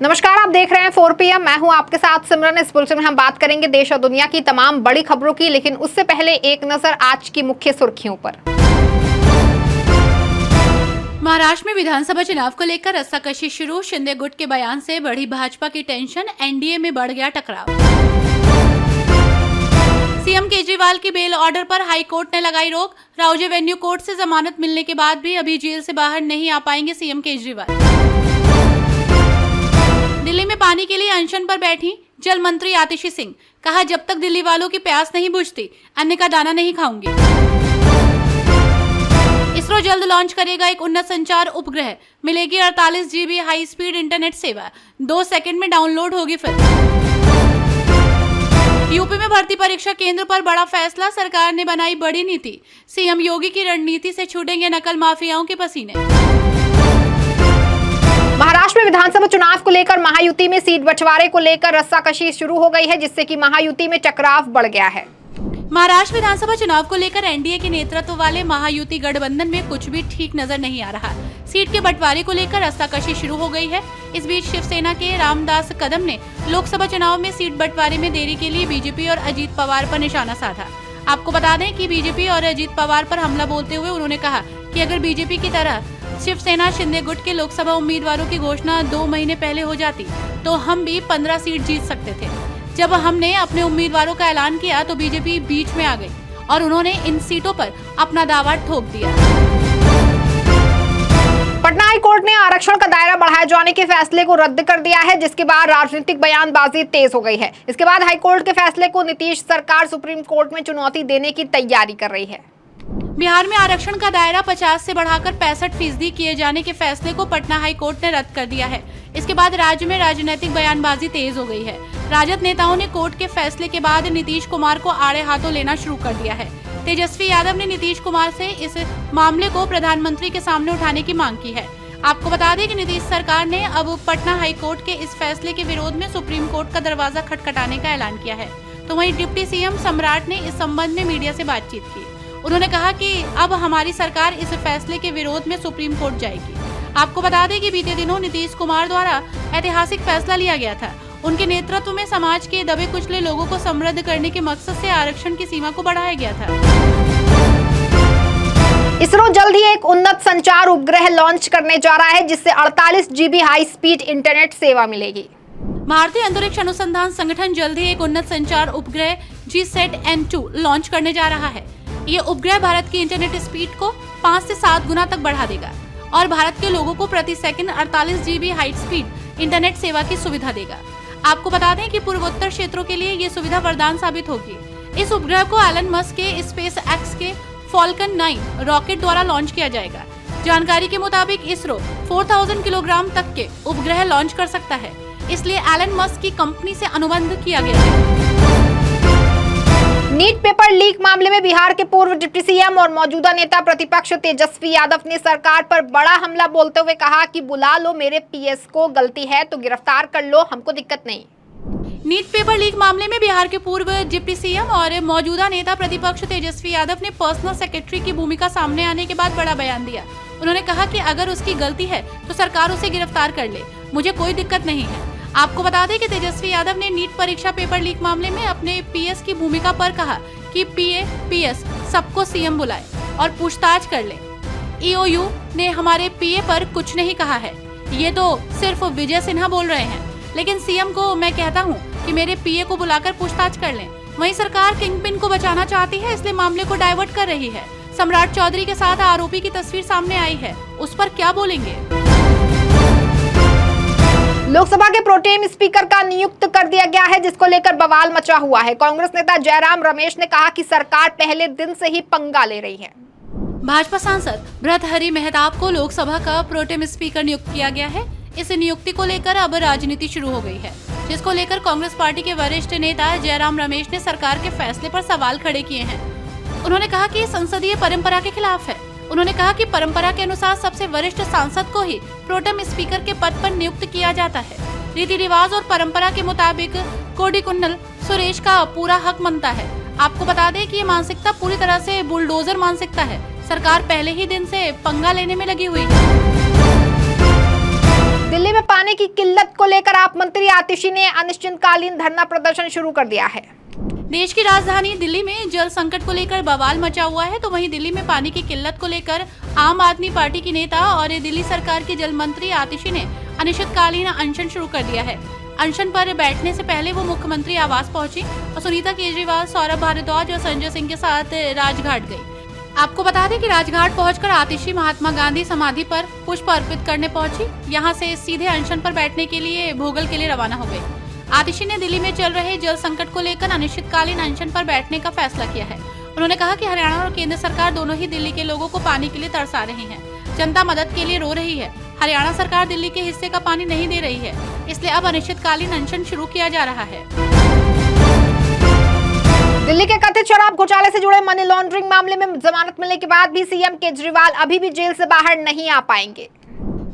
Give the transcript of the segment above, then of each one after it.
नमस्कार, आप देख रहे हैं 4 PM। मैं हूं आपके साथ सिमरन। इस बुलेटिन में हम बात करेंगे देश और दुनिया की तमाम बड़ी खबरों की, लेकिन उससे पहले एक नजर आज की मुख्य सुर्खियों पर। महाराष्ट्र में विधानसभा चुनाव को लेकर रस्साकशी शुरू। शिंदे गुट के बयान से बढ़ी भाजपा की टेंशन, एनडीए में बढ़ गया टकराव। सीएम केजरीवाल की बेल ऑर्डर पर हाई कोर्ट ने लगाई रोक। राउजे वेन्यू कोर्ट से जमानत मिलने के बाद भी अभी जेल से बाहर नहीं आ पाएंगे सीएम केजरीवाल। दिल्ली में पानी के लिए अनशन पर बैठी जल मंत्री आतिशी सिंह, कहा जब तक दिल्ली वालों की प्यास नहीं बुझती अन्न का दाना नहीं खाऊंगी। इसरो जल्द लॉन्च करेगा एक उन्नत संचार उपग्रह, मिलेगी 48 GB हाई स्पीड इंटरनेट सेवा, 2 सेकंड में डाउनलोड होगी फिल्म। यूपी में भर्ती परीक्षा केंद्र पर बड़ा फैसला, सरकार ने बनाई बड़ी नीति। सीएम योगी की रणनीति से छूटेंगे नकल माफियाओं के पसीने। महाराष्ट्र में विधानसभा चुनाव को लेकर महायुति में सीट बंटवारे को लेकर रस्साकशी शुरू हो गई है, जिससे कि महायुति में टकराव बढ़ गया है। महाराष्ट्र विधानसभा चुनाव को लेकर एनडीए के नेतृत्व वाले महायुति गठबंधन में कुछ भी ठीक नजर नहीं आ रहा। सीट के बंटवारे को लेकर रस्साकशी शुरू हो गई है। इस बीच शिवसेना के रामदास कदम ने लोकसभा चुनाव में सीट बंटवारे में देरी के लिए बीजेपी और अजीत पवार पर निशाना साधा। आपको बता दें कि बीजेपी और अजीत पवार पर हमला बोलते हुए उन्होंने कहा कि अगर बीजेपी की तरह शिवसेना शिंदे गुट के लोकसभा उम्मीदवारों की घोषणा 2 महीने पहले हो जाती तो हम भी 15 सीट जीत सकते थे। जब हमने अपने उम्मीदवारों का ऐलान किया तो बीजेपी बीच में आ गई और उन्होंने इन सीटों पर अपना दावा ठोक दिया। पटना हाई कोर्ट ने आरक्षण का दायरा बढ़ाए जाने के फैसले को रद्द कर दिया है, जिसके बाद राजनीतिक बयानबाजी तेज हो गई है। इसके बाद हाई कोर्ट के फैसले को नीतीश सरकार सुप्रीम कोर्ट में चुनौती देने की तैयारी कर रही है। बिहार में आरक्षण का दायरा 50 से बढ़ाकर 65% किए जाने के फैसले को पटना हाई कोर्ट ने रद्द कर दिया है। इसके बाद राज्य में राजनीतिक बयानबाजी तेज हो गई है। राजद नेताओं ने कोर्ट के फैसले के बाद नीतीश कुमार को आड़े हाथों लेना शुरू कर दिया है। तेजस्वी यादव ने नीतीश कुमार से इस मामले को प्रधानमंत्री के सामने उठाने की मांग की है। आपको बता दें कि नीतीश सरकार ने अब पटना हाई कोर्ट के इस फैसले के विरोध में सुप्रीम कोर्ट का दरवाजा खटखटाने का ऐलान किया है। तो वहीं डिप्टी सीएम सम्राट ने इस संबंध में मीडिया से बातचीत की। उन्होंने कहा कि अब हमारी सरकार इस फैसले के विरोध में सुप्रीम कोर्ट जाएगी। आपको बता दें कि बीते दिनों नीतीश कुमार द्वारा ऐतिहासिक फैसला लिया गया था। उनके नेतृत्व में समाज के दबे कुचले लोगों को समृद्ध करने के मकसद से आरक्षण की सीमा को बढ़ाया गया था। इसरो जल्द ही एक उन्नत संचार उपग्रह लॉन्च करने जा रहा है, जिससे 48 GB हाई स्पीड इंटरनेट सेवा मिलेगी। भारतीय अंतरिक्ष अनुसंधान संगठन जल्द ही एक उन्नत संचार उपग्रह GSAT-N2 लॉन्च करने जा रहा है। ये उपग्रह भारत की इंटरनेट स्पीड को 5 से 7 गुना तक बढ़ा देगा और भारत के लोगों को प्रति second 48 GB high speed internet सेवा की सुविधा देगा। आपको बता दें कि पूर्वोत्तर क्षेत्रों के लिए ये सुविधा वरदान साबित होगी। इस उपग्रह को एलन मस्क के स्पेस एक्स के फॉल्कन 9 रॉकेट द्वारा लॉन्च किया जाएगा। जानकारी के मुताबिक इसरो 4000 किलोग्राम तक के उपग्रह लॉन्च कर सकता है, इसलिए एलन मस्क की कंपनी से अनुबंध किया गया है। नीट पेपर लीक मामले में बिहार के पूर्व डिप्टी सीएम और मौजूदा नेता प्रतिपक्ष तेजस्वी यादव ने सरकार पर बड़ा हमला बोलते हुए कहा कि बुला लो मेरे पीएस को, गलती है तो गिरफ्तार कर लो, हमको दिक्कत नहीं। नीट पेपर लीक मामले में बिहार के पूर्व डिप्टी सीएम और मौजूदा नेता प्रतिपक्ष तेजस्वी यादव ने पर्सनल सेक्रेटरी की भूमिका सामने आने के बाद बड़ा बयान दिया। उन्होंने कहा कि अगर उसकी गलती है तो सरकार उसे गिरफ्तार कर ले, मुझे कोई दिक्कत नहीं है। आपको बता दें कि तेजस्वी यादव ने नीट परीक्षा पेपर लीक मामले में अपने पीएस की भूमिका पर कहा कि पीएस सबको सीएम बुलाए और पूछताछ कर ले। ईओयू ने हमारे पीए पर कुछ नहीं कहा है, ये तो सिर्फ विजय सिन्हा बोल रहे हैं, लेकिन सीएम को मैं कहता हूं कि मेरे पीए को बुलाकर पूछताछ कर लें। वहीं सरकार किंगपिन को बचाना चाहती है, इसलिए मामले को डाइवर्ट कर रही है। सम्राट चौधरी के साथ आरोपी की तस्वीर सामने आई है, उस पर क्या बोलेंगे? लोकसभा के प्रोटेम स्पीकर का नियुक्त कर दिया गया है, जिसको लेकर बवाल मचा हुआ है। कांग्रेस नेता जयराम रमेश ने कहा कि सरकार पहले दिन से ही पंगा ले रही है। भाजपा सांसद भर्तृहरि मेहताब को लोकसभा का प्रोटेम स्पीकर नियुक्त किया गया है। इस नियुक्ति को लेकर अब राजनीति शुरू हो गई है, जिसको लेकर कांग्रेस पार्टी के वरिष्ठ नेता जयराम रमेश ने सरकार के फैसले पर सवाल खड़े किए हैं। उन्होंने कहा कि संसदीय परंपरा के खिलाफ है। उन्होंने कहा कि परंपरा के अनुसार सबसे वरिष्ठ सांसद को ही प्रोटेम स्पीकर के पद पर नियुक्त किया जाता है। रीति रिवाज और परंपरा के मुताबिक कोडिकुन्नल सुरेश का पूरा हक बनता है। आपको बता दें कि ये मानसिकता पूरी तरह से बुलडोजर मानसिकता है। सरकार पहले ही दिन से पंगा लेने में लगी हुई है। दिल्ली में पानी की किल्लत को लेकर आप मंत्री आतिशी ने अनिश्चितकालीन धरना प्रदर्शन शुरू कर दिया है। देश की राजधानी दिल्ली में जल संकट को लेकर बवाल मचा हुआ है, तो वहीं दिल्ली में पानी की किल्लत को लेकर आम आदमी पार्टी की नेता और दिल्ली सरकार की जल मंत्री आतिशी ने अनिश्चितकालीन अनशन शुरू कर दिया है। अनशन पर बैठने से पहले वो मुख्यमंत्री आवास पहुंची और सुनीता केजरीवाल, सौरभ भारद्वाज और संजय सिंह के साथ राजघाट गई। आपको बता दें कि राजघाट पहुंचकर आतिशी महात्मा गांधी समाधि पर पुष्प अर्पित करने पहुंची। यहां से सीधे अनशन पर बैठने के लिए भोगल के लिए रवाना हो गई। आतिशी ने दिल्ली में चल रहे जल संकट को लेकर अनिश्चितकालीन अनशन पर बैठने का फैसला किया है। उन्होंने कहा कि हरियाणा और केंद्र सरकार दोनों ही दिल्ली के लोगों को पानी के लिए तरसा रही है। जनता मदद के लिए रो रही है। हरियाणा सरकार दिल्ली के हिस्से का पानी नहीं दे रही है, इसलिए अब अनिश्चितकालीन अनशन शुरू किया जा रहा है। दिल्ली के कथित शराब घोटाले से जुड़े मनी लॉन्ड्रिंग मामले में जमानत मिलने के बाद भी सीएम केजरीवाल अभी भी जेल से बाहर नहीं आ पाएंगे।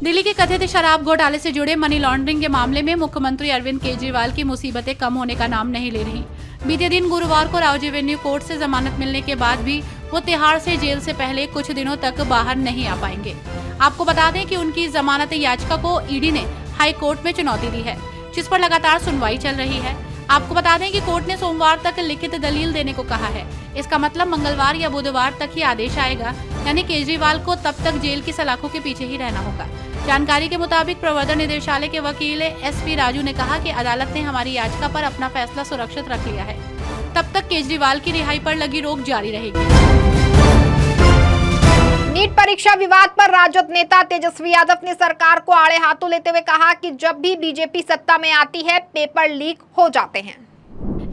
दिल्ली के कथित शराब घोटाले से जुड़े मनी लॉन्ड्रिंग के मामले में मुख्यमंत्री अरविंद केजरीवाल की मुसीबतें कम होने का नाम नहीं ले रही। बीते दिन गुरुवार को राव एवेन्यू कोर्ट से जमानत मिलने के बाद भी वो तिहाड़ से जेल से पहले कुछ दिनों तक बाहर नहीं आ पाएंगे। आपको बता दें कि उनकी जमानत याचिका को ईडी ने हाई कोर्ट में चुनौती दी है, जिस पर लगातार सुनवाई चल रही है। आपको बता दें कि कोर्ट ने सोमवार तक लिखित दलील देने को कहा है। इसका मतलब मंगलवार या बुधवार तक ही आदेश आएगा, यानी केजरीवाल को तब तक जेल की सलाखों के पीछे ही रहना होगा। जानकारी के मुताबिक प्रवर्तन निदेशालय के वकील एसपी राजू ने कहा कि अदालत ने हमारी याचिका पर अपना फैसला सुरक्षित रख लिया है। तब तक केजरीवाल की रिहाई पर लगी रोक जारी रहेगी। नीट परीक्षा विवाद पर राजद नेता तेजस्वी यादव ने सरकार को आड़े हाथों लेते हुए कहा कि जब भी बीजेपी सत्ता में आती है पेपर लीक हो जाते हैं।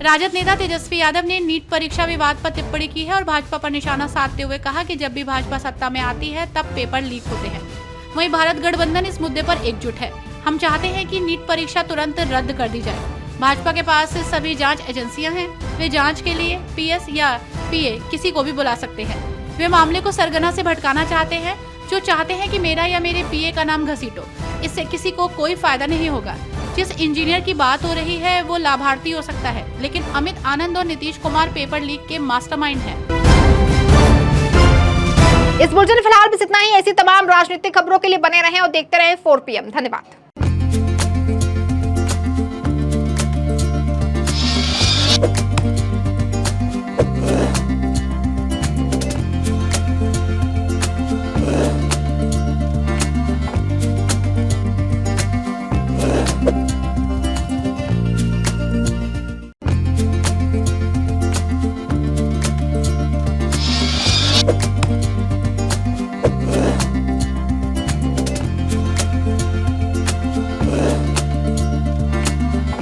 राजद नेता तेजस्वी यादव ने नीट परीक्षा विवाद पर टिप्पणी की है और भाजपा पर निशाना साधते हुए कहा कि जब भी भाजपा सत्ता में आती है तब पेपर लीक होते हैं। वहीं भारत गठबंधन इस मुद्दे पर एकजुट है। हम चाहते हैं कि नीट परीक्षा तुरंत रद्द कर दी जाए। भाजपा के पास सभी जांच एजेंसियां हैं, वे जांच के लिए पीएस या पीए किसी को भी बुला सकते हैं। वे मामले को सरगना से भटकाना चाहते हैं, जो चाहते हैं कि मेरा या मेरे पीए का नाम घसीटो। इससे किसी को कोई फायदा नहीं होगा। जिस इंजीनियर की बात हो रही है वो लाभार्थी हो सकता है, लेकिन अमित आनंद और नीतीश कुमार पेपर लीक के मास्टरमाइंड हैं। इस बुलेटिन में फिलहाल बस इतना ही। ऐसी तमाम राजनीतिक खबरों के लिए बने रहें और देखते रहें 4 PM। धन्यवाद।